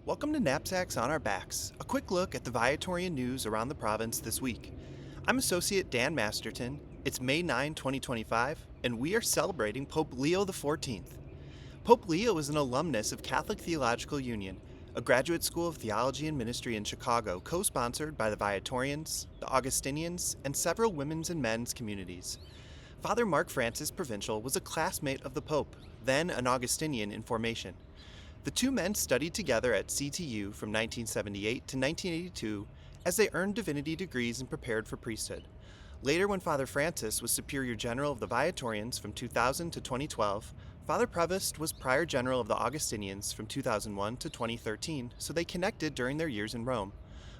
Welcome to Knapsacks on Our Backs, a quick look at the Viatorian news around the province this week. I'm Associate Dan Masterton. It's May 9, 2025, and we are celebrating Pope Leo XIV. Pope Leo is an alumnus of Catholic Theological Union, a graduate school of theology and ministry in Chicago co-sponsored by the Viatorians, the Augustinians, and several women's and men's communities. Father Mark Francis Provincial was a classmate of the Pope, then an Augustinian in formation. The two men studied together at CTU from 1978 to 1982 as they earned divinity degrees and prepared for priesthood. Later, when Father Francis was Superior General of the Viatorians from 2000 to 2012, Father Prevost was Prior General of the Augustinians from 2001 to 2013, so they connected during their years in Rome.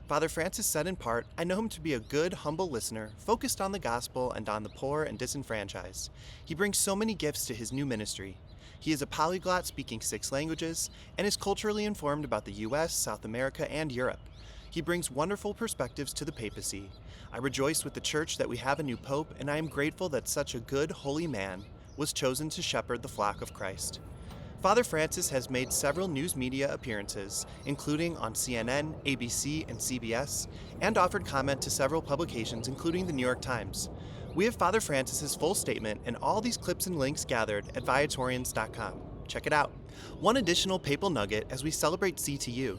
Father Francis said in part, "I know him to be a good, humble listener, focused on the gospel and on the poor and disenfranchised. He brings so many gifts to his new ministry. He is a polyglot speaking 6 languages and is culturally informed about the US, South America, and Europe. He brings wonderful perspectives to the papacy. I rejoice with the church that we have a new pope, and I am grateful that such a good, holy man was chosen to shepherd the flock of Christ." Father Francis has made several news media appearances, including on CNN, ABC, and CBS, and offered comment to several publications, including the New York Times. We have Father Francis's full statement and all these clips and links gathered at Viatorians.com. Check it out. One additional papal nugget as we celebrate CTU.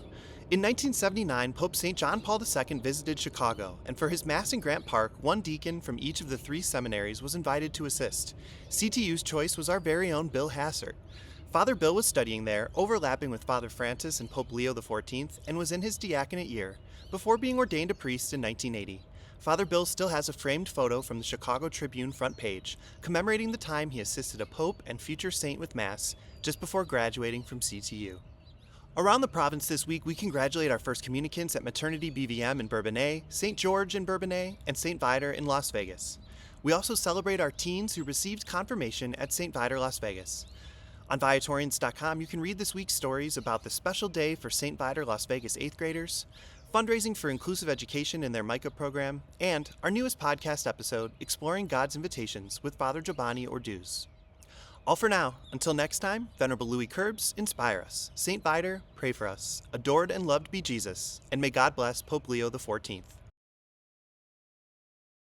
In 1979, Pope St. John Paul II visited Chicago, and for his Mass in Grant Park, one deacon from each of the 3 seminaries was invited to assist. CTU's choice was our very own Bill Hassert. Father Bill was studying there, overlapping with Father Francis and Pope Leo XIV, and was in his diaconate year, before being ordained a priest in 1980. Father Bill still has a framed photo from the Chicago Tribune front page, commemorating the time he assisted a pope and future saint with Mass just before graduating from CTU. Around the province this week, we congratulate our first communicants at Maternity BVM in Bourbonnais, St. George in Bourbonnais, and St. Viator in Las Vegas. We also celebrate our teens who received confirmation at St. Viator, Las Vegas. On Viatorians.com, you can read this week's stories about the special day for St. Viator Las Vegas 8th graders, fundraising for inclusive education in their MICA program, and our newest podcast episode, Exploring God's Invitations with Father Giovanni Orduz. All for now. Until next time, Venerable Louis Curbs, inspire us. St. Viator, pray for us. Adored and loved be Jesus, and may God bless Pope Leo XIV.